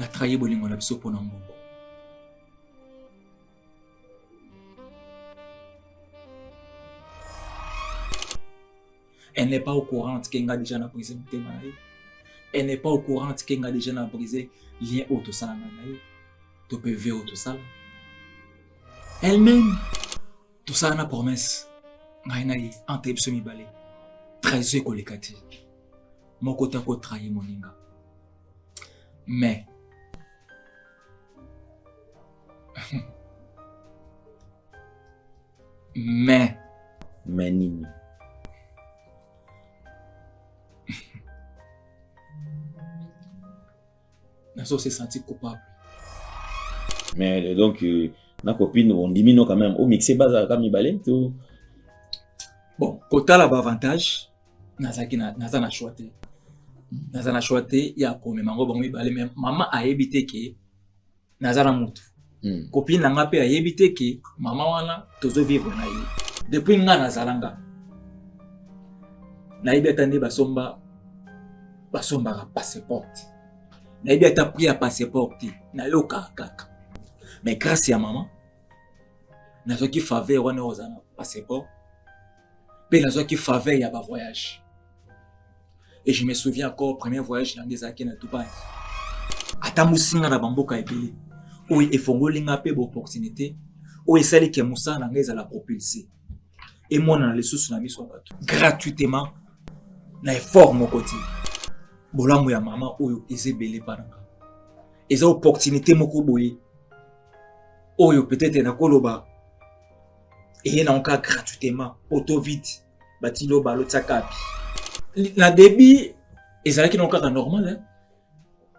na trahi bolingo na biso pona mbongo. Elle n'est pas au courant qu'elle a déjà brisé le thème. Elle n'est pas au courant qu'elle a déjà brisé le lien auto ça. Tu peux voir tout ça. Elle-même, tout ça na promesse. Ngainaï, ante psomi balé. Trahison kolekati. Mon côté ko trahi moninga. Mais nini? Naso se senti coupable. Mais donc ma copine on dit non quand même au mixer base comme balé tout. Bon, côté là avantage nazaki naza na choité. Naza na choité ya comme mango bango balé mais maman a évité que naza na mutu. Copine nanga pe a évité que maman wana tozo vivre na ye. Depuis nga nazalanga. Na ibeta ndi basomba ka passeport. Na ibeta pris à passeport na loka kaka. Mais grâce à maman, nazo ki faveur wana ozana passeport. Pe nazo ki faveur ya ba voyage. Et je me souviens encore premier voyage na ngezaki na Dubaï. Ata musinga na bamboka ebele. Oui, efongolinga pe bo opportunité. Oui, celle qui musa na ngeza la propulser. Et moi na les sous na miso bato. Gratuitement na effort mon côté. Bolamu ya maman oyo ezebele pananga. Eza opportunité moko boye. Oyo peut-être na koloba. Et na onka gratuitement auto vite batilo balo tsakapi. La débit ezalaki na onka normal hein.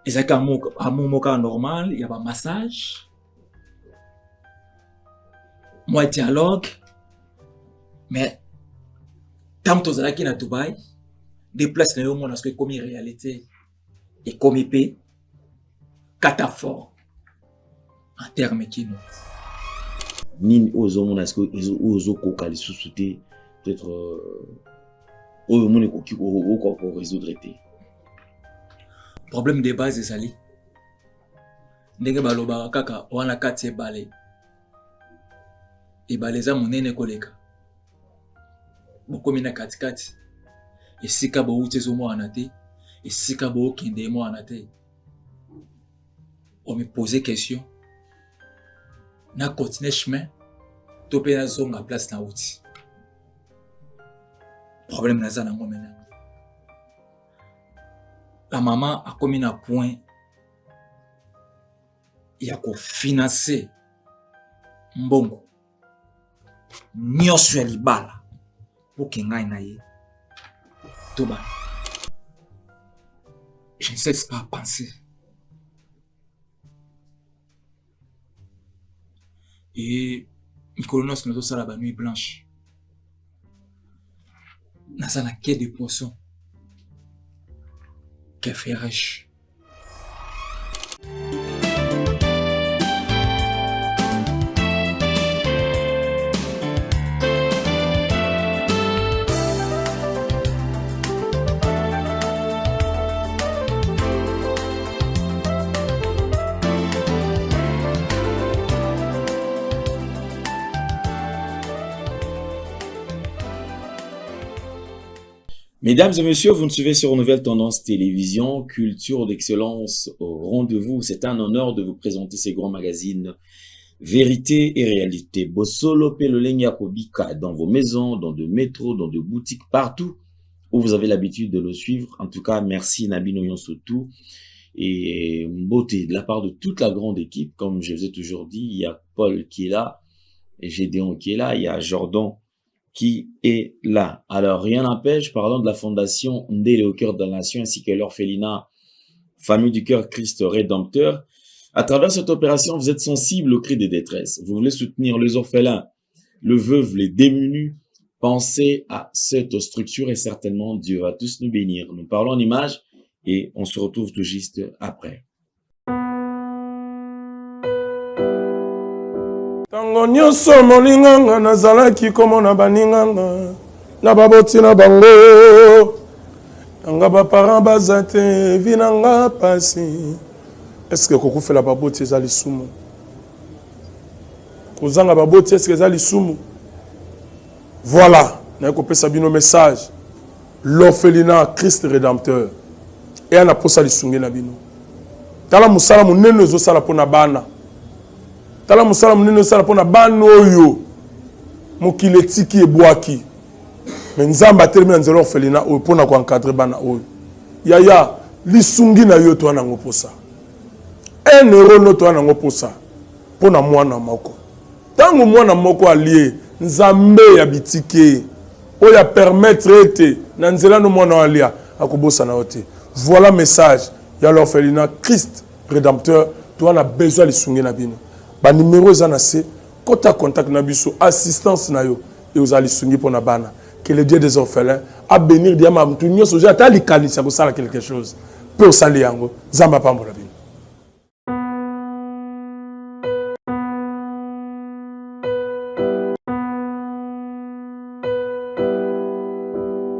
Ezalaki amoka normal, il y a pas massage. Moi dialogue. Mais tant que tozalaki na Dubaï, des places na yo mona ce que comme réalité et comme épée cataphore en termes qui nous nini ozo mona ce que ozo kokali sous-souté peut-être oyo mona koki ko résoudre té problème de base ezali ndenge baloba kaka wana kati ebale za monene koleka bokomi na katikati esika bouti ezomwana te esika bookende mwana te. On me posait question na continuer chemin to pe na zonga place na outi problème na za na ngo maintenant la maman a commis un point ya ko financer mbongo nyonso ya libala pour que ngai na ye toba. Je ne cesse pas à penser. Et Mykonos nous a la nuit blanche. Nasa na quai de poisson. Qu'elle fait riche. Mesdames et messieurs, vous nous suivez sur Nouvelle Tendance Télévision, culture d'excellence au rendez-vous. C'est un honneur de vous présenter ces grands magazines Vérité et Réalité. Bosolo Peloleng Yakobika, dans vos maisons, dans de métros, dans de boutiques, partout où vous avez l'habitude de le suivre. En tout cas, merci Nabino Yonsotou et beauté de la part de toute la grande équipe. Comme je vous ai toujours dit, il y a Paul qui est là, et Gédéon qui est là, il y a Jordan qui est là. Alors, rien n'empêche, parlons de la fondation Ndele au cœur de la nation ainsi que l'orphelinat Famille du cœur Christ Rédempteur. À travers cette opération, vous êtes sensible aux cris de détresse. Vous voulez soutenir les orphelins, le veuve, les démunis. Pensez à cette structure et certainement Dieu va tous nous bénir. Nous parlons en images et on se retrouve tout juste après. Tango nyonso molinganga nazalaki komona baninganga na baboti na bango nanga baparent baza te vi nanga pasi est-ce que koko fait la baboti ezali sumu kozanga baboti est-ce que ezali sumu voilà na ko pesa bino message l'orphelinat Christ rédempteur et ana posa lisungi na bino tala musala munene zo sala pona bana tala musala munene sala pona bana oyo mokile tiki ebwaki mais nzamba termine nzelo orphelinat oyo pona ko encadrer bana oyo yaya lisungi na yo to na ngoposa 1 euro no to na ngoposa pona mwana moko tango mwana moko alie nzambe ya bitike oya permettre ete na nzela no mwana alia akobosa na ote voilà message ya l'orphelinat Christ rédempteur to a besoin lisungi na bino ba numéro za na se kota contact na biso assistance na yo et aux lisungi pona bana que le Dieu des orphelins a bénir diama mtu nyoso ja ta likanisa ko sala quelque chose peut au sali yango zamba pambola bino.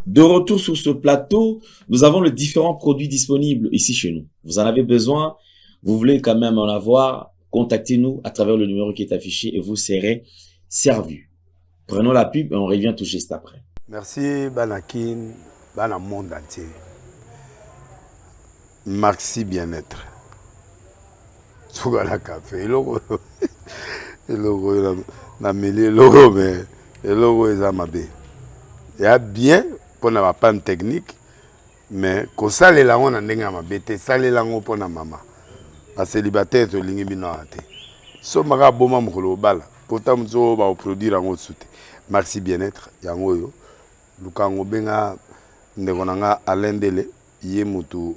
De retour sur ce plateau, nous avons les différents produits disponibles ici chez nous. Vous en avez besoin, vous voulez quand même en avoir, contactez-nous à travers le numéro qui est affiché et vous serez servi. Prenons la pub et on revient tout juste après. Merci Banakin, Bana monde entier. Merci bien-être. Sougala café, logo, na mêlé logo, mais logo est amabé. Il y a bien pour la panne technique, mais quand ça les langues on a ma bête, ça les langues pour la maman. Parce que célibataire to lingi binoate. So maga boma mukolo bala. Pourtant mzo ba produire en soute. Merci bien-être yango yo. Lukango benga ndeko nanga alendele yé mutu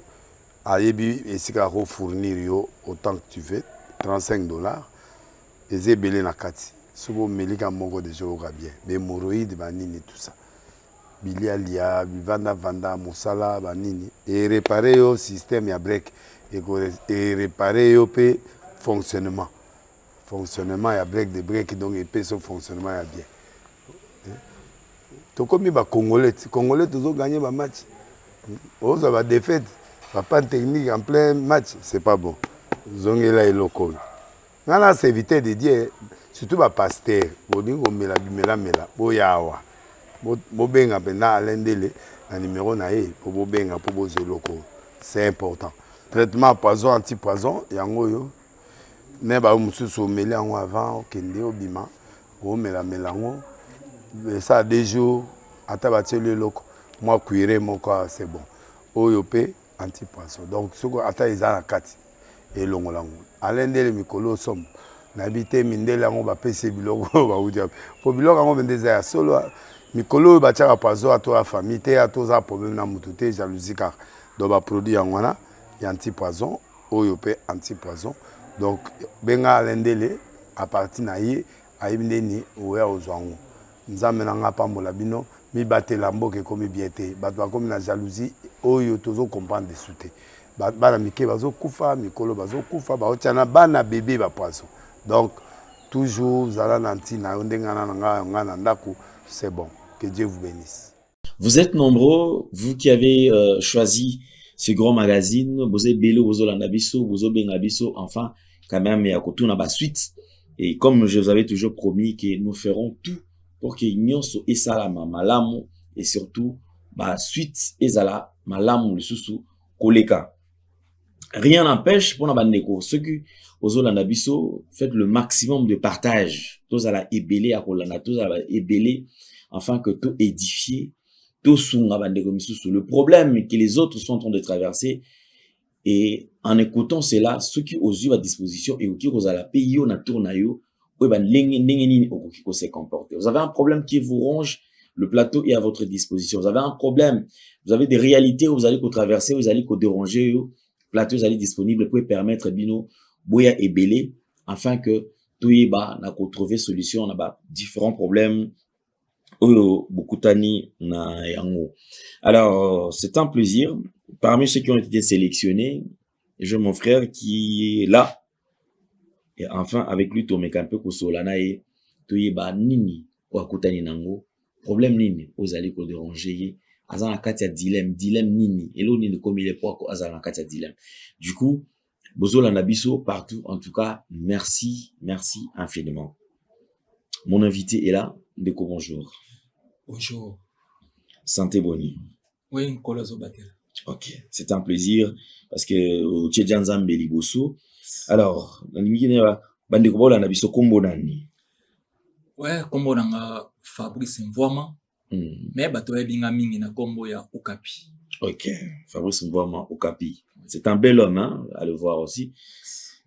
ayebi esika ko fournir yo autant que tu veux $35 et belé na kati. Sobo melika moko de jour bien. Mais hémorroïdes banini tout ça. Bilialia, vanda, mosala, banini. Et réparer au système ya break. Et réparer au fonctionnement. Fonctionnement ya break de break, donc et son fonctionnement ya bien. To comme ba Congolais toujours gagné ba match. On va défaite, pas de technique en plein match, c'est pas bon. Zongela et loco. Nana c'est éviter de dire surtout ba pasteur, bodingo mela boyawa. Bobenga pena alendele un numéro nae pour bobenga pour bozo loko. C'est important. Traitement poison anti-poison yango yo. Ne ba mususu meli en avant kende obima. O melango. Ça des jours atabati le loko. Moi cuire mon corps c'est bon. Oyope anti-poison. Donc ce ko ata izana kati et longolango. Alendele mikolo som. Nabité mindele ngo ba pese biloko ba udia. Po biloko ngo bendeza solo mikolo bachaka poison à toi famille te à toi problème na mututé jalousie car donc ba produit en wana y anti-poison oyope anti-poison donc benga alendele à partir na ye ayibindeni oya ozwango nzambe na nga pambola bino mi batela mboke komi biete bato bakomi na jalousie oyo tozo comprendre de souté bana mike bazo kufa mikolo bazo kufa ba otiana bana bébé ba poison donc toujours zala nanti na ndenga na nga na ndako c'est bon. Que Dieu vous bénisse. Vous êtes nombreux, vous qui avez choisi ce grand magazine, vous avez Belo, vous avez Nabiso, vous avez Bengabiso, enfin, quand même, il y a Kotuna ba suite. Et comme je vous avais toujours promis que nous ferons tout pour que Nyonso Esalama Malamu et surtout, ba suite Ezala Malamu le Susu Koleka. Rien n'empêche pour Nabandeko, ceux qui aux Nabiso, faites le maximum de partage. Tous à la ébélé à Kolana, tous à la ébélé. Afin que tout édifié, tout sunga bandeko misusu. Le problème que les autres sont en train de traverser, et en écoutant cela, ceux qui ont eu à disposition et qui ont à la payer, on a tourné, vous avez un problème qui vous ronge, le plateau est à votre disposition. Vous avez un problème, vous avez des réalités où vous allez traverser, vous allez déranger, le plateau est disponible, vous pouvez permettre bino boya et belé, afin que tout y ba na trouver solution, on a différents problèmes. Alors, c'est un plaisir. Parmi ceux qui ont été sélectionnés, j'ai mon frère qui est là. Et enfin, avec lui, Tomé Kampe Kosolana et Toyeba Nini, Wakutani Nango. Problème Nini, aux allez ko déranger. Azana Katia dilemme Nini. Et l'eau Nini, comme il est pas, Azana Katia dilemme. Du coup, Bozola Nabiso partout. En tout cas, merci infiniment. Mon invité est là. Ndeko, bonjour. Bonjour. Santé Boni. Oui, Nkolozo Batel. Ok, c'est un plaisir parce que au Tchedjanzam Beliboso. Alors, bandeko bola Nabiso kombo nani. Ouais, kombo nanga Fabrice Mvwama. Mais bato binga mingi na kombo ya Okapi. Ok, Fabrice Mvwama Okapi. C'est un bel homme, hein, à le voir aussi.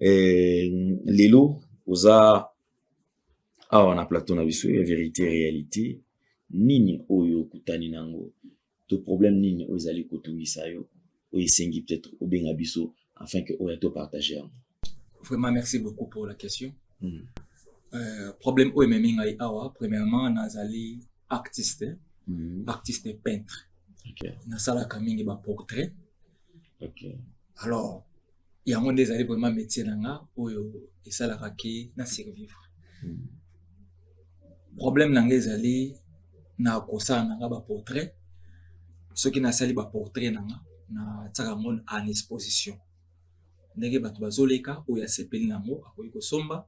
Lelo, oza, on a plateau na biso, vérité, réalité. Nini oyo kutani nango. To problème nini ozali kotungisa yo. Oyesengi peut-être obenga biso afin que oyato partager. Vraiment, merci beaucoup pour la question. Problème oyo meminga awa, premièrement, nazali artiste, artiste peintre. Okay. Nasalaka mingi ba portrait. Okay. Alors, il y a un des années vraiment métier nanga oyo esalaka ki na survivre. Problème nanga ezali na kosala nanga ba portrait. Ce qui na sali ba portrait nanga na tsaka ngon en exposition. Ndenge bato bazoleka oyo asepeli nango akoyi kosomba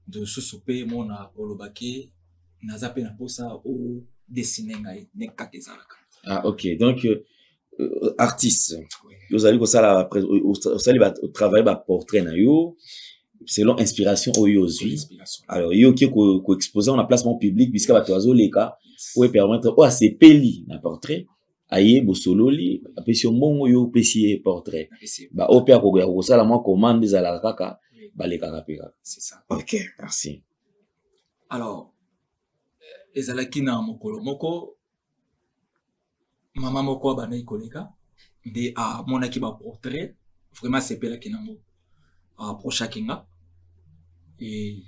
de susupe mona olobaki naza pe na posa o dessiner ngai ne kakezalaka. Ah ok, donc artiste. Vous allez au travail ba portrait na yo selon inspiration au yosi. Alors yo qui ko exposer en placement public puisque ba toazo leka pour permettre o asepeli na portrait aye bosololi apesi mongo yo pesi portrait ba opéra ko sala moi commande za la kaka ba leka kapeka. C'est ça. OK, merci. Alors ezalaki na mokolo moko mama moko ba na ikoleka de a monaki ba portrait vraiment sepela kinango a procha kinga et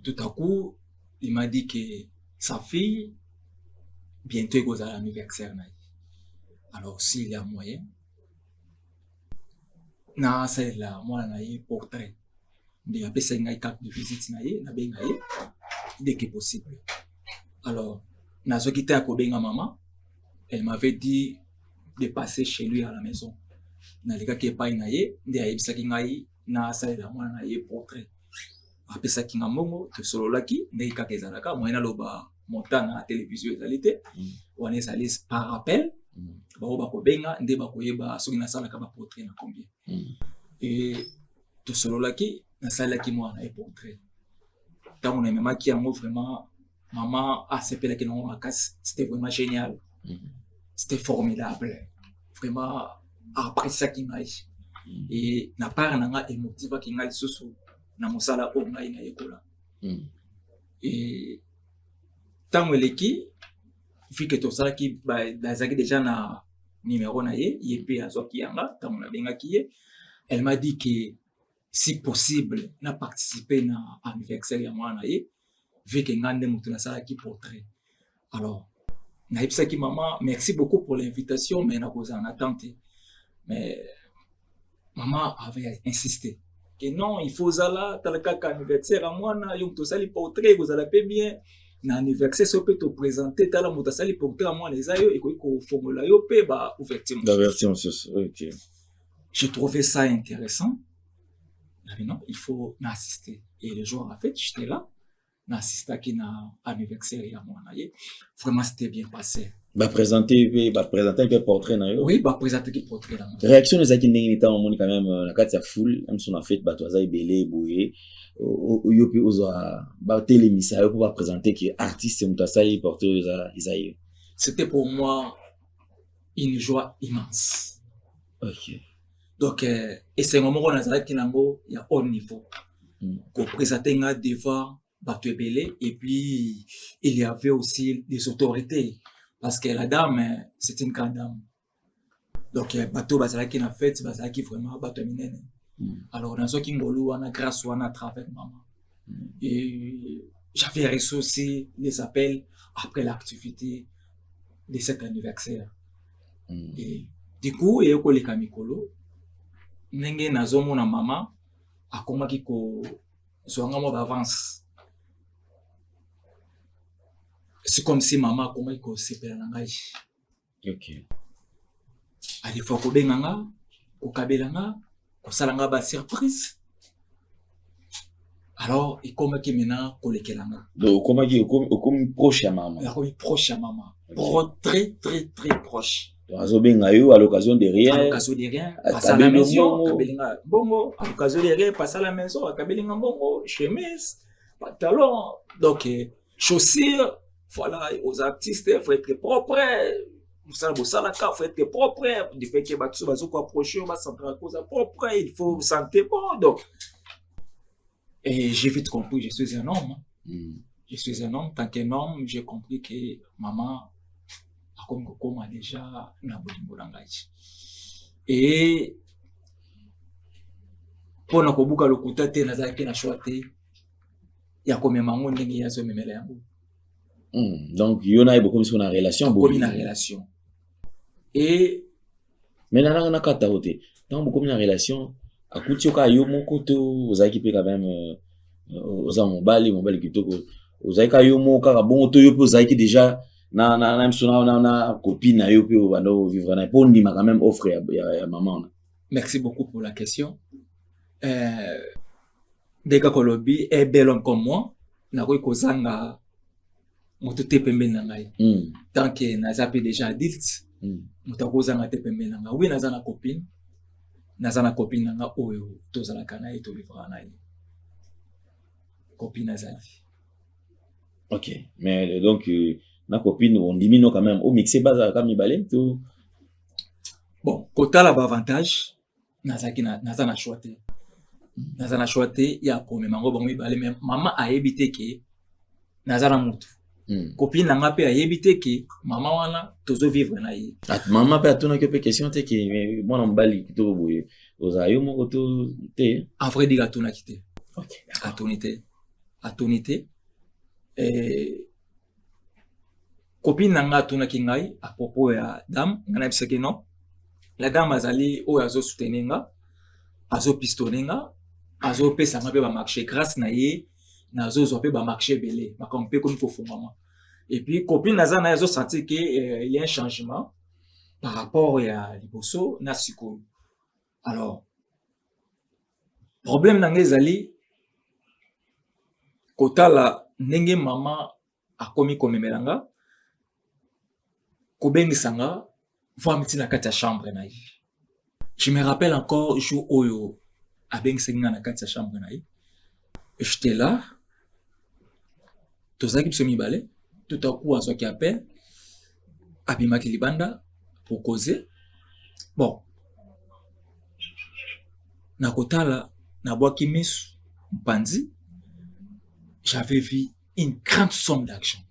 tout à coup il m'a dit que sa fille bientôt il va à l'anniversaire. Alors s'il y a moyen na c'est là moi na y portrait de apesa ngai carte de visite na ye na benga ye dès que possible. Alors na zo kita ko benga maman, elle m'avait dit de passer chez lui à la maison. Na leka ke pa na ye de ayebisa ki ngai na c'est là moi na ye portrait. Apesa ki ngamongo to sololaki ndei ka kezalaka moi na loba montana na télévision ezalité on est allé par appel. Bao ba ko benga nde ba ko yeba soki na sala ka ba portrait na combien. Et to sololaki na sala ki moi na portrait. Tant on aimait qui yango vraiment maman a sepela ki non makas, c'était vraiment génial. C'était formidable. Vraiment après ça qui m'a et na part nanga émotiva ki ngai susu na mosala o ngai na yekola. Et tant eleki vu que tout ça qui bazaki déjà na numéro na ye yepe azoki yanga tant on a benga ki elle m'a dit que si possible na participer na anniversaire ya mwana ye vu que ngande mutu na sala ki portrait. Alors na ipsa ki maman merci beaucoup pour l'invitation mais na cause en attente. Mais maman avait insisté que non il faut zala talaka anniversaire à mwana yo to sali portrait vous allez pas bien na anniversaire so peut te présenter tala mutu sali portrait à mwana ezayo et ko formula yo pe ba ouverture. OK. Je trouvais ça intéressant. Mais non, il faut m'assister. Et le jour en fait, j'étais là, m'assister à un anniversaire à mon aïe. Vraiment, c'était bien passé. Présenter un portrait na yo. Oui, présenter un portrait là. Réaction des aki ndenge nita on quand même la carte ya full même son en fait ba toza belé boye yo pe oza ba télémisa yo pour présenter que artiste mutasali portrait isaïe. C'était pour moi une joie immense. OK. Donc, et c'est un moment où on a dit qu'il y a haut niveau. Qu'on présentait devant Bateau Belé, et puis il y avait aussi des autorités. Parce que la dame, c'est une grande dame. Donc, Bateau Bazalaki n'a fait, Bazalaki vraiment Bateau Minene. Alors, dans ce qui on a grâce à travers maman. Et j'avais reçu aussi les appels après l'activité de cet anniversaire. Et du coup, il y a eu les Kamikolo. Nenge nazomo na mama akomaki ko zonga mo d'avance. C'est comme si maman akomaki ko sepela na ngai. OK. Ali fa ko benganga ko kabelanga kosalanga ba surprise. Alors, il comme qui maintenant kolekelanga. Donc comme proche à maman. La comme proche à maman. Okay. Très proche. Azobenga yo à l'occasion de rien. À l'occasion de rien, passe à la maison, kabelinga bongo. À l'occasion de rien, passe à la maison, kabelinga bongo, chemise, pantalon, donc chaussures. Voilà, aux artistes, il faut être propre. Il faut être propre. Du fait que tu vas approcher, on va sentir la cause propre. Il faut sentir bon. Donc, et j'ai vite compris, je suis un homme. Je suis un homme. Tant qu'un homme, j'ai compris que maman a comme déjà et pour nous kobuka lokuta te nazaki na choite ya komema ngo ndenge ya zo memela yango. Donc il y en a beaucoup sur une relation relation et mais na kata hote donc beaucoup une relation akuti ka yo moko to ozaki pe quand même oza mobali kitoko ozaki ka yo moko ka bon to yo pe ozaki déjà na copine na yo pe bando vivre na pour ndima quand même offre ya maman. Merci beaucoup pour la question. Deka kolobi est bel homme comme moi na ko kozanga moto te pembeni na ngai. Tant que naza pe déjà adulte moto kozanga te pembeni na ngai. Oui naza na copine na nga oyo tozalaka na ye to vivre na ye. Copine azali. OK, mais donc na copine on diminue quand même au mixer base comme mibale tout. Bon, kotala ba avantage nazaki naza na choite. Naza na choite ya premier mango bango mibale mais maman a évité que naza na mutu. Copine nanga pe a évité que maman wana tozo vivre na ye. Maman pe atuna que question te que moi on bali kitoko boye. Ozayo moko to te. En vrai dire atuna kité. OK. Atonité. Copine nanga atuna kingai à propos ya dame, ngana biseke non. La dame azali o azo soutenenga, azo pistonenga, azo pesa ngabe ba marché grâce na ye, na azo zo pe ba marché belé, ba comme pe comme faut maman. Et puis copine naza na azo sentir que il y a un changement par rapport à liboso na siko. Alors problème nanga ezali kotala ndenge maman akomi komemelanga kobengisanga voit na kati ya chambre na ye. Je me rappelle encore jour oyo abengisenga na kati ya chambre na ye. J'étais là, tozaki biso mibale, tout à coup azwaki appel, abimaki libanda pour causer. Bon, na kotala na bwaki misu mpanzi, j'avais vu une grande somme d'argent.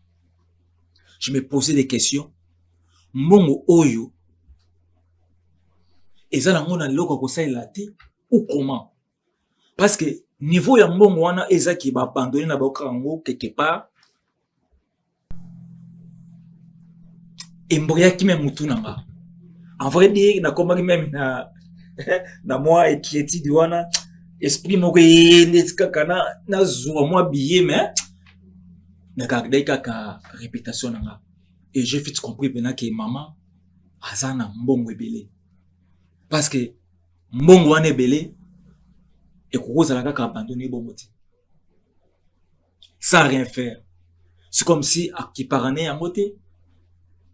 Je me posais des questions. Mbongo oyo ezala ngona loko kosaila te ou comment? Parce que niveau ya mbongo wana ezaki ba abandonné na bakango quelque part. Emboyaki même mutu nanga. En vrai dire na komaki même na moi inquiétude wana esprit moko ndetsika kana na zuwa moi billet mais na kaka réputation nanga. Et j'ai vite compris maintenant que maman azana mbongo ebele. Parce que mbongo wana ebele et kokozala kaka abandonné bongo te. Sans rien faire. C'est comme si akiparane yango te.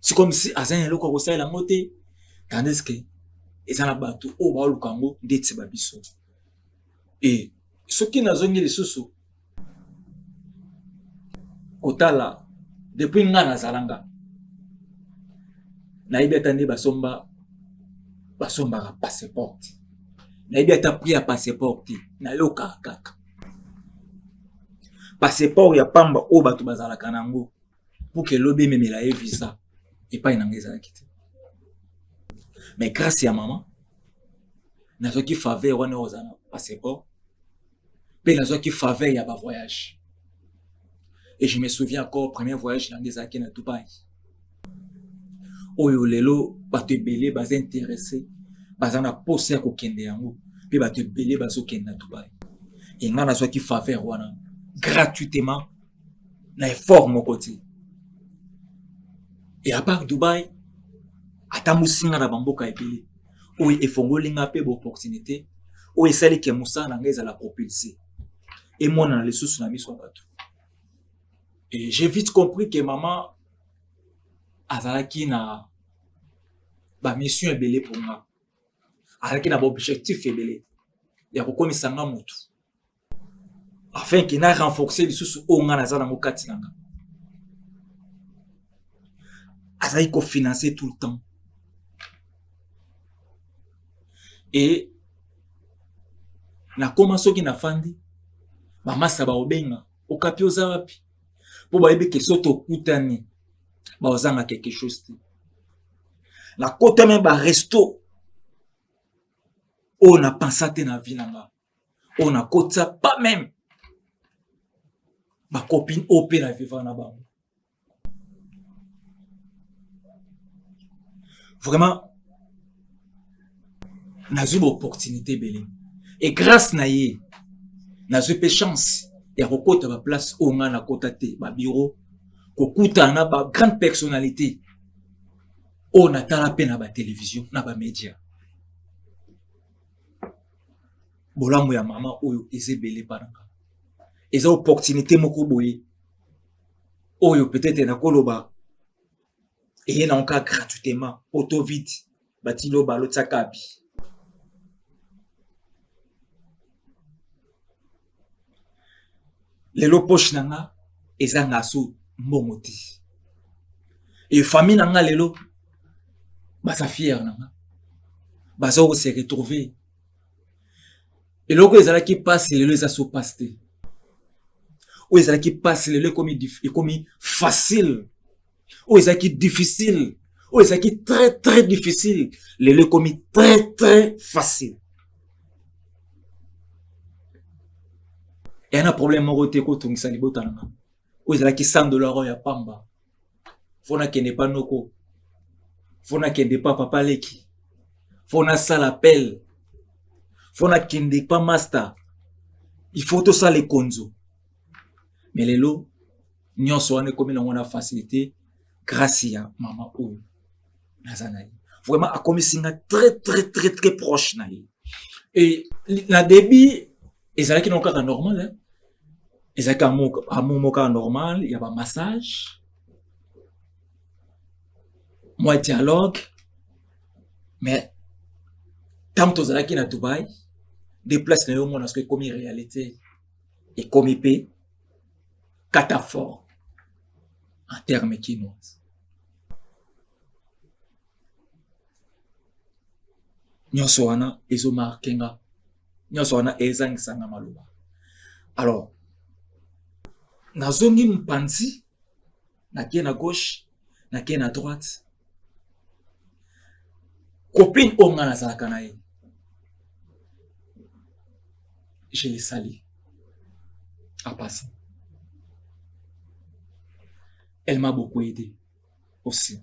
C'est comme si azana eloko kosalela yango te. Tandis que ezana bato o ba lukango ndetse babiso. Et soki nazongi lisusu kotala depuis nga nazalanga nayebi ata nde basombaka passeport nayebi ata prix ya passeport te nayokaka kaka passeport ya pamba oyo bato bazalaka nango pour ke lobi ememela ye visa epai nango ezalaki te. Mais grâce ya mama nazwaki faveur wana oyo ozala passeport mpe nazwaki faveur ya bavoyage. Et je me souviens encore premier voyage nango ezalaki na Dubaï. Oyo lelo bato ebele baza intéressé baza na posa ya kokende yango mpe bato ebele bazokende na Dubaï. Et nga nazwaki faveur wana gratuitement na effort moko te. Et à part Dubaï ata mosinga na bamboka ebele oyo efongoli nga mpe baopportunité oyo esali ke mosala na ngai ezala propulsé emona na lisusu na miso ya bato. Et j'ai vite compris que maman azalaki na ba mission ebele pour nga, azalaki na ba objectif ebele ya kokomisa nga motu afin que na renforcer lisusu oyo nga naza nango kati na nga. Azalaki kofinancer tout le temps. Et nakoma soki nafandi bamasa baobenga okapi oza wapi po bayebi ke so tokutani baozanga quelque chose te. Nakota me baresto oyo napensa te na vie na nga, oyo nakota pas même bacopine oyo mpe na vivre na bango. Vraiment nazwi baopportunité ebele et grâce na ye nazwi mpe chance ya kokota baplace oyo nga nakota te, babiro kokutana na bagrande personnalité oyo natala mpe na batelevizio na bamédia. Bolamu ya mama oyo eza ebele mpa na nga, eza opportunité moko boye oyo peut-être nakoloba eye na nka gratuitement poto vite batilo balotiaka abi. Lelo poche na nga eza ngaso mbongo te. Et famille na nga lelo baza fier na nga, baza se retrouver. Eloko ezalaki passe lelo eza so passe te, oyo ezalaki passe lelo ekomi facile, oyo ezalaki difficile, oyo ezalaki très très difficile lelo ekomi très très facile. Et un problème moko te kotungisa libota na nga oyo ezalaki $100 ya pamba fona kende pa noko, fona kende pa papa leki, fona sala appel, fona kende pa master, il faut to sala konzo. Mais lelo nyonso wana ekomi nango na facilité grâce ya mama oyo naza na ye. Vraiment akomisinga très très très très proche na ye. Et na début ezalaki non kaka normal, hein? Ezalaki amour moka normal, il y a ba massage, moi dialogue. Mais tant que tozalaki na Dubaï, des places na yo mona ce comme réalité et comme épée cataphore en termes quinois. Nyonso wana ezo markenga, nyonso wana ezangisanga maloba. Alors nazongi mpanzi nakie na gauche nakie na droite, copine onga nazalaka na ye je les salue en passant. Elle m'a beaucoup aidé aussi.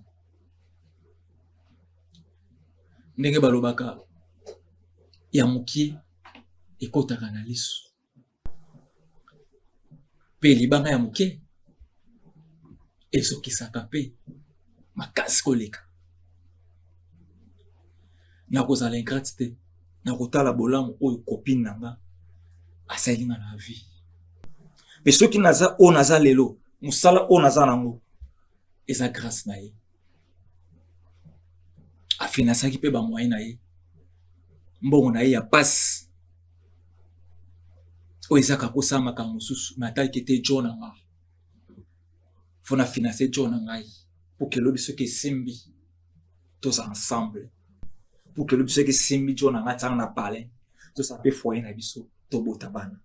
Ndenge balobaka ya mokie ekotaka na lisu pe libanga ya mokie ezokisaka pe makasi koleka. Nakozala ingrate te, nakotala bolamu oyo copine nanga asali nga na vie. Mais soki naza o naza lelo musala o naza nango eza grâce na ye. Afinasaki pe ba moyen na ye, mbongo na ye ya passe oyo ezaka kosala makambo mosusu me atali kete jo na nga fona financer jo na ngai pour que lobi soki esimbi toza ensemble, pour que lobi soki esimbi jo na ngai tanga na palin tosala pe foyer na biso tobota bana.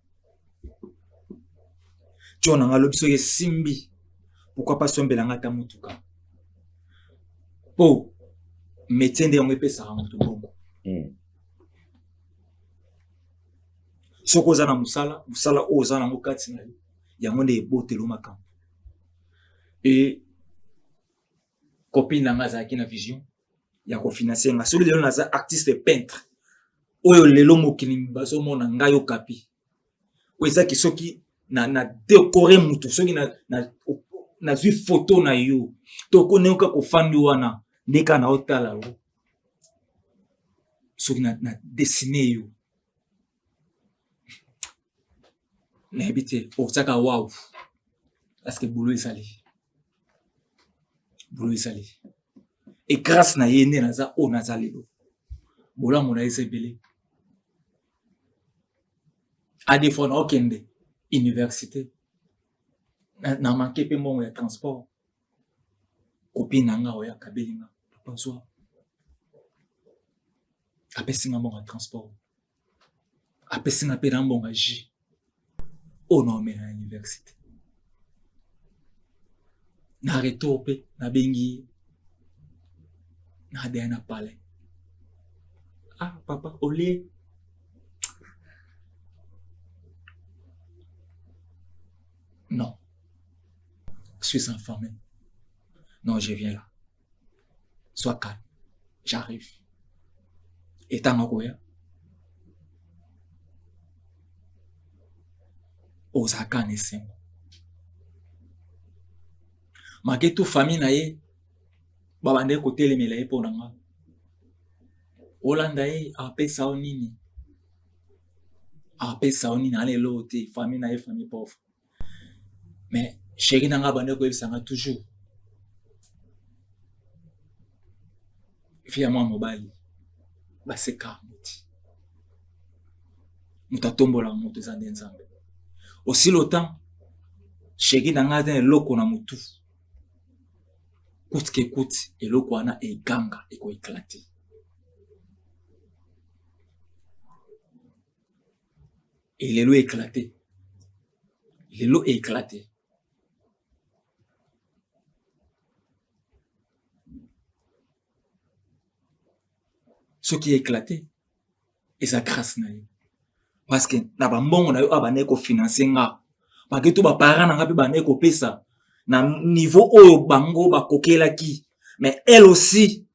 Jo na ngai lobi soki esimbi pourquoi pas sombela nga ta mutuka po métier nde yango epesaka moto bongo. Soko oza na musala oyo oza nango kati na yo yango nde ebotelo makambo. Et copine nanga azalaki na vision ya kofinancer nga. Soli lelo naza artiste peintre oyo lelo mokili bazomona ngai okapi oyo ezaki soki na décorer mutu, soki nazwi photo na yo tokoneyoka kofandi wana ndeka na otala yo soki na dessiner yo n'habite au saka waouh parce que boulot est salé et grâce na yene naza o naza lelo bola mona esebele a des fois na okende université na manqué pe mon ya transport copine nanga oya kabelinga papa soir apesinga mon transport apesinga pe na mbonga ji o na me na université na retour pe na bengi na de na palais ah papa olé non je suis informé non je viens là sois calme j'arrive et tant quoi ozaka na esengo make tu famille na ye babande kotelemela ye mpo na nga olanda ye apesa o nini alelo te famille na ye famille pauvre mais chéri na nga bande koyebisanga toujours fia mwa mobali baseka moti moto atombolaka moto eza nde nzambe aussi longtemps chéri na nga aza eloko na motu coûte que coûte eloko wana eganga ekoeklate et lelo éclaté ce qui est éclaté eza grâce na ye parce que na bambongo na yo abandeki kofinanse nga bake to baparent na nga mpe bandeki kopesa na niveau oyo bango bakokelaki mais elle aussi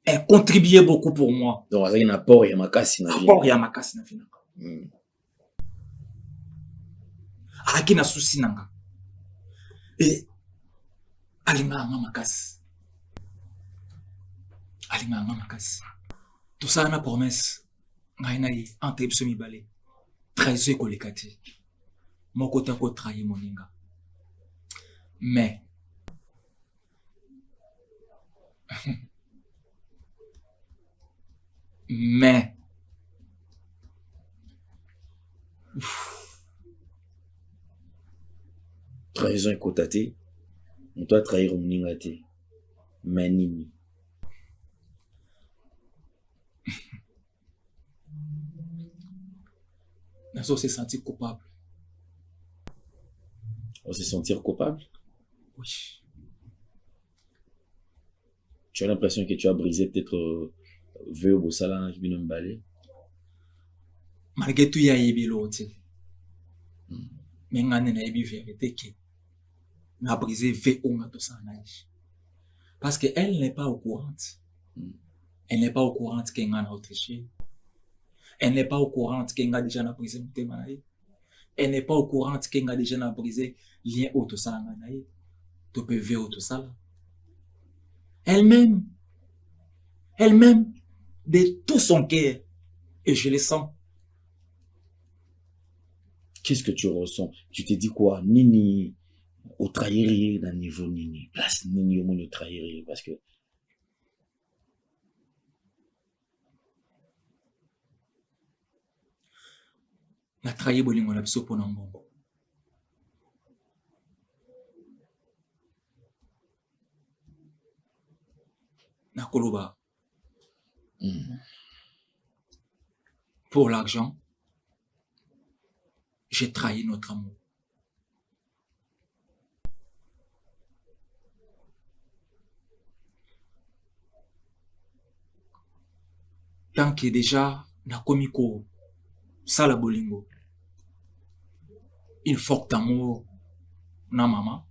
elle contribuait beaucoup pour moi donc azalaki na apport ya makasi na vie nanga alaki na susi nanga e alingaka nga makasi tosala na promesse ngai na ye entre biso mibale trahison ekoleka te moko te akotrahi moninga mais trahison ekota te moto atrahir moninga te mais nini nazo se sentir coupable. On se sentir coupable? Oui. Tu as l'impression que tu as brisé peut-être Veo Bosala qui vient me balayer? Malgré tout, il y a eu l'autre. Mais il y a eu vérité qui a brisé Veo Matosanaï. Parce qu'elle n'est pas au courant. Elle n'est pas au courant qu'elle a autriché. Elle n'est pas au courant qu'elle a déjà brisé le thème. Elle n'est pas au courant qu'elle a déjà brisé lien autosanaï. Tu peux Veo Autosala. Elle-même, de tout son cœur, et je le sens. Qu'est-ce que tu ressens? Tu te dis quoi? Nini, au trahir d'un niveau Nini. Place Nini au monde trahir parce que. La trahir bolingo la biso pona mbongo. Nakoloba. Pour l'argent, j'ai trahi notre amour. Tant que déjà nakomiko sala bolingo, il faut que t'amour na maman.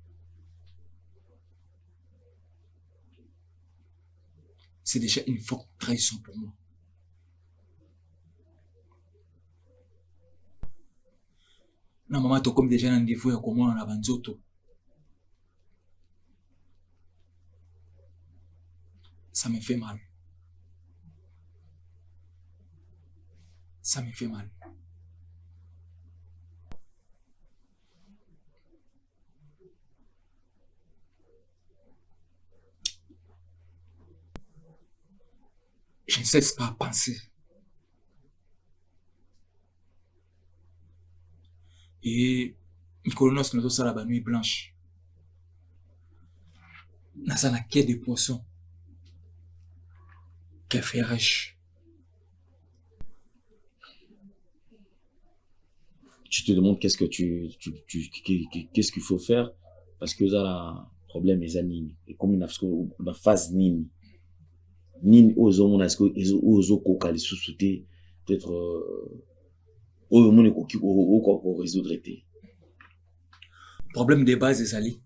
C'est déjà une forte trahison pour moi. Na maman to comme déjà un défaut ya comment na banzoto. Ça me fait mal. Ça me fait mal. je ne cesse pas à penser. Et Nicolas nous a la nuit blanche. Dans un quai de poisson. Qu'elle fait riche. Tu te demandes qu'est-ce que qu'est-ce qu'il faut faire parce que ça a problème les animes et comme une phase nini ozo mon est-ce que ozo kokali sous-souté peut-être au monde ko résoudre été problème de base ezali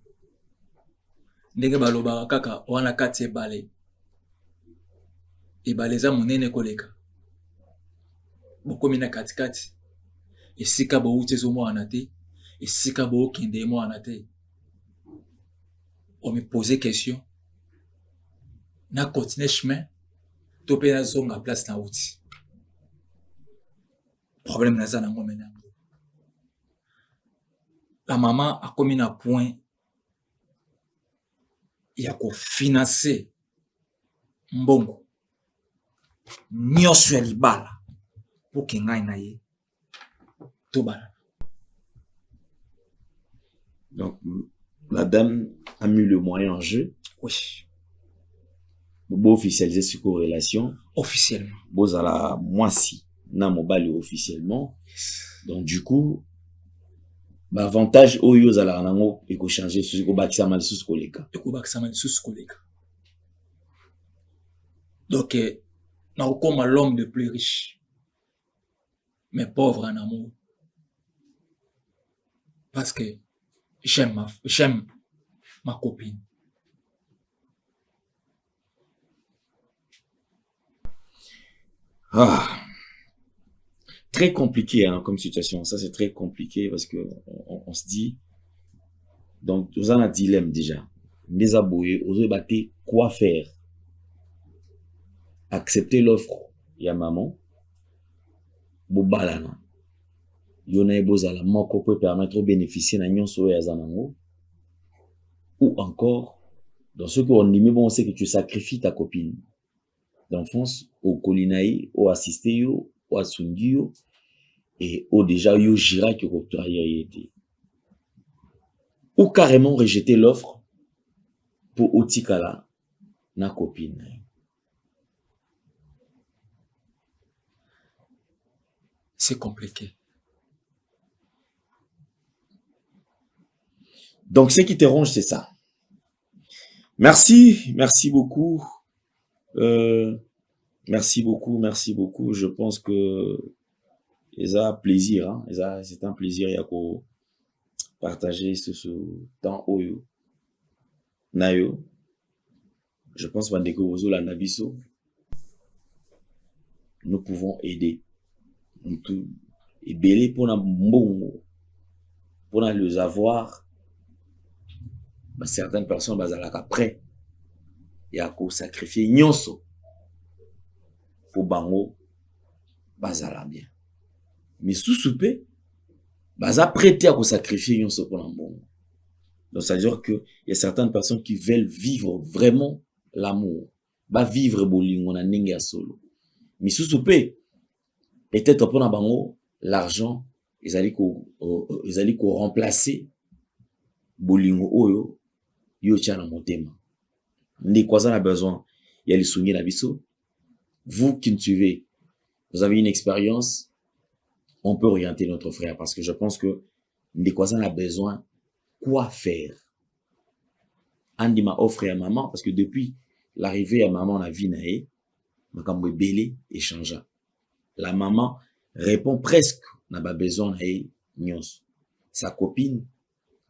ndenge baloba kaka wana kati ebale ebale za monene koleka bokomi na katikati esika bouti ezomwana te esika bookende mwana te on me posait question na continuer chemin to pe na zonga place na outi problème naza nango mena la maman a komi na point ya kofinanse mbongo nyonso ya libala po ke ngai na ye tobala. Donc la dame a mis le moyen en jeu. Oui. Pour officialiser cette corrélation. Officiellement. Vous à la moisi na mobile officiellement. Donc du coup, l'avantage oyo à la nango et ko changer sur ko bakisa mal sous koleka. Et ko bakisa mal sous koleka. Donc na comme l'homme de plus riche mais pauvre en amour. Parce que j'aime ma copine. Ah. Très compliqué hein, comme situation. Ça, c'est très compliqué parce que on se dit, donc, vous en avez un dilemme déjà. Les aboués, vous avez battu quoi faire? Accepter l'offre, il y a maman. Bobalana. Yona ebozala moko peut permettre aux bénéficiaires na nyonso ya zanango. Ou encore, dans ce qu'on dit, mais bon, c'est que tu sacrifies ta copine d'enfance au kolinaï, au assisté yo, au asundi yo, et au déjà yo jira qui trahir. Ou carrément rejeter l'offre pour otikala na copine. C'est compliqué. Donc, ce qui te ronge, c'est ça. Merci beaucoup. Merci beaucoup. Je pense que ça a plaisir, hein. C'est un plaisir à partager ce temps oyo. Nayo. Je pense que la nabiso. Nous pouvons aider. Et belé pour na mbongo. Pour na les avoir. Certaines personnes bazalaka prêt ya ko sacrifier nyonso pour bango bazala bien mais sous-soupé baza prêté à ko sacrifier nyonso pour l'ambongo. Donc ça veut dire que il y a certaines personnes qui veulent vivre vraiment l'amour ba vivre bolingo na ndenge ya solo mais sous-soupé peut-être pour na bango l'argent ils allaient ko remplacer bolingo oyo yo tia na motema ndi kwa ça a besoin ya lisungi na biso. Vous qui me suivez, vous avez une expérience, on peut orienter notre frère parce que je pense que ndi kwa ça a besoin quoi faire. Andi ma offre à maman parce que depuis l'arrivée à maman la vie nae makambo belé échangea. La maman répond presque n'a pas besoin nae nyos. Sa copine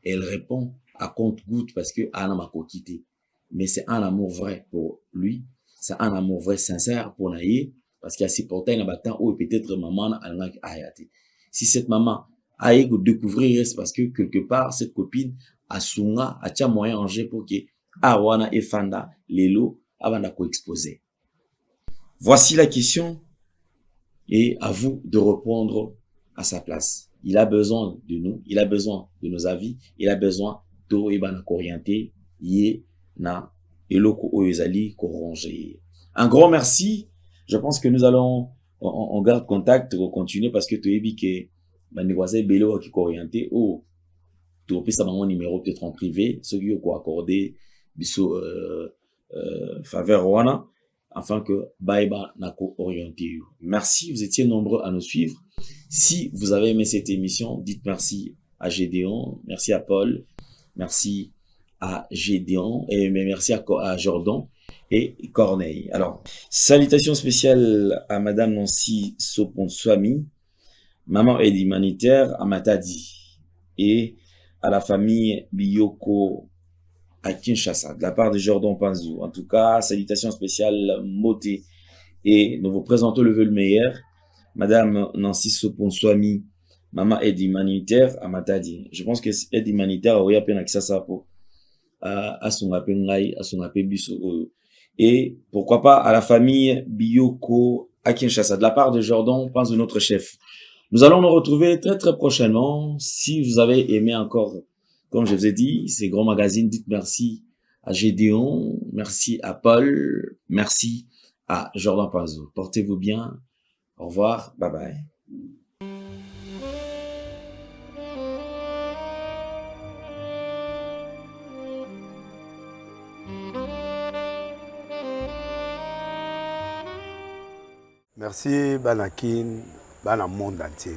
elle répond à compte-goutte parce que Anna m'a quitté. Mais c'est un amour vrai pour lui. C'est un amour vrai sincère pour Naïe. Parce qu'il y a si portail dans le où peut-être maman a ayate. Si cette maman a eu découvrir, c'est parce que quelque part, cette copine a sunga, a tia moyen en jeu pour que Awana et Fanda, Lelo, avant de co-exposer. Voici la question. Et à vous de répondre à sa place. Il a besoin de nous, il a besoin de nos avis, il a besoin to ibana orienté yé na eloko oyezali koronge. Un grand merci Je pense que nous allons, on garde contact, on continue parce que tu as dit que Bandekwaza Bello qui orienté au tu peux ça mon numéro peut-être en privé, ceux qui ont accordé biso faveur wana afin que Baiba n'a orienté. Merci, vous étiez nombreux à nous suivre. Si vous avez aimé cette émission, dites merci à Gédéon, merci à Paul, merci à Gédéon et merci à Jordan et Corneille. Alors, salutations spéciales à Madame Nancy Soponswami, maman aide humanitaire à Matadi et à la famille Biyoko à Kinshasa, de la part de Jordan Panzou. En tout cas, salutations spéciales Moté. Et nous vous présentons le vœu le meilleur. Madame Nancy Soponswami, maman aide humanitaire à Matadi. Je pense que aide humanitaire, oui, à peine avec ça pour à son appel, à son appel biso. Et pourquoi pas à la famille Biyoko à Kinshasa, de la part de Jordan Panzou, notre chef. Nous allons nous retrouver très très prochainement. Si vous avez aimé encore, comme je vous ai dit, ces grands magazines, dites merci à Gédéon, merci à Paul, merci à Jordan Panzou. Portez-vous bien. Au revoir. Bye bye. Merci Banakin, Bana monde entier.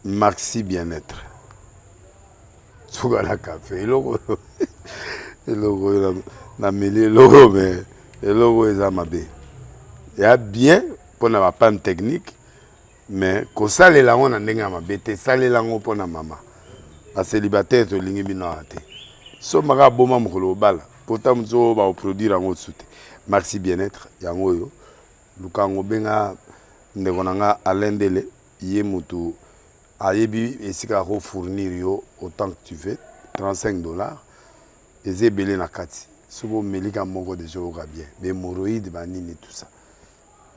Maxi bien-être. Sougala café, le logo na mêlé logo mais le logo est amabé. Il y a bien pour na panne technique mais ko sale la on ndenge amabé te sale la ngo pour na mama. Ba célibataire to lingi bino ate. So maka boma mukolo bala. Pourtant mzo ba produire ngo soute. Maxi bien-être yango yo. Lukango benga ndekonanga alendele ye mutu ayebi esika ko fournir yo autant que tu veux $35 ezebele na kati sobo melika moko de jour bien mais hémorroïdes banini tout ça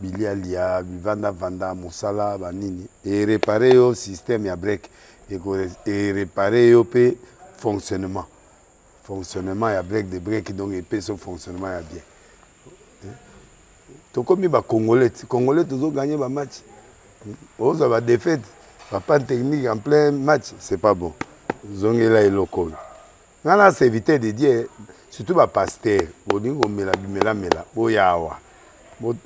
bilialia vanda musala banini et réparer yo système ya break et réparer yo pe fonctionnement ya break de break donc et pe son fonctionnement ya bien. Comme les Congolais toujours gagné le match. Ils ont défaite. Pas de technique en plein match, c'est pas bon. Ils ont là et local. On c'est éviter de dire, surtout les pasteurs, ils disent que mela, boyawa.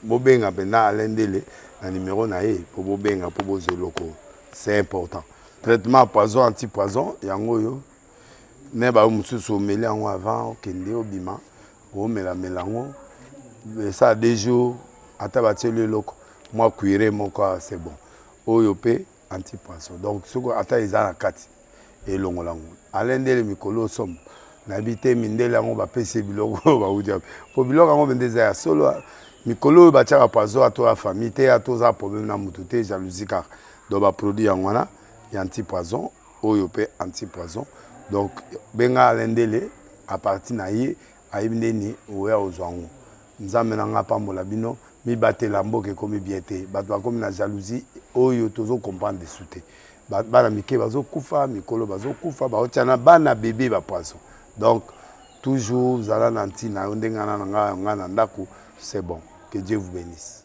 Bobenga bena alendele, le numéro nae pour bobenga pour boze local. C'est important. Traitement poison, anti-poison, yango yo. Neba umususu meli yango avant, kende obima, o mela melango. Ça a des jours, à tabater le loco. Moi, cuire mon corps, c'est bon. Oyopé, anti-poisson. Donc, ce qu'on attend, ils ont la carte. Et l'on l'a. Alain de Mikolo somme. N'habité Mindela, on va payer Biloko. Pour Biloko, on va dire solo. Mikolo, va tirer poisson à toi, la famille, à tous les problèmes, à moutouté, jalousie, car. Donc, va produire en wana, il y a anti-poisson. Oyopé, anti-poisson. Donc, benga Alain Dele, à partir d'ahí, à Ibneni, ou à Ozwango. Nous avons pambola bino mi batte lambo ke komi biete batwa komi na jalousie oyo tozo comprendre de souté bana mike bazo kufa mikolo bazo kufa ba otiana bana bébé ba poisson donc toujours zala nanti na ndengana nga na ndako c'est bon que Dieu vous bénisse.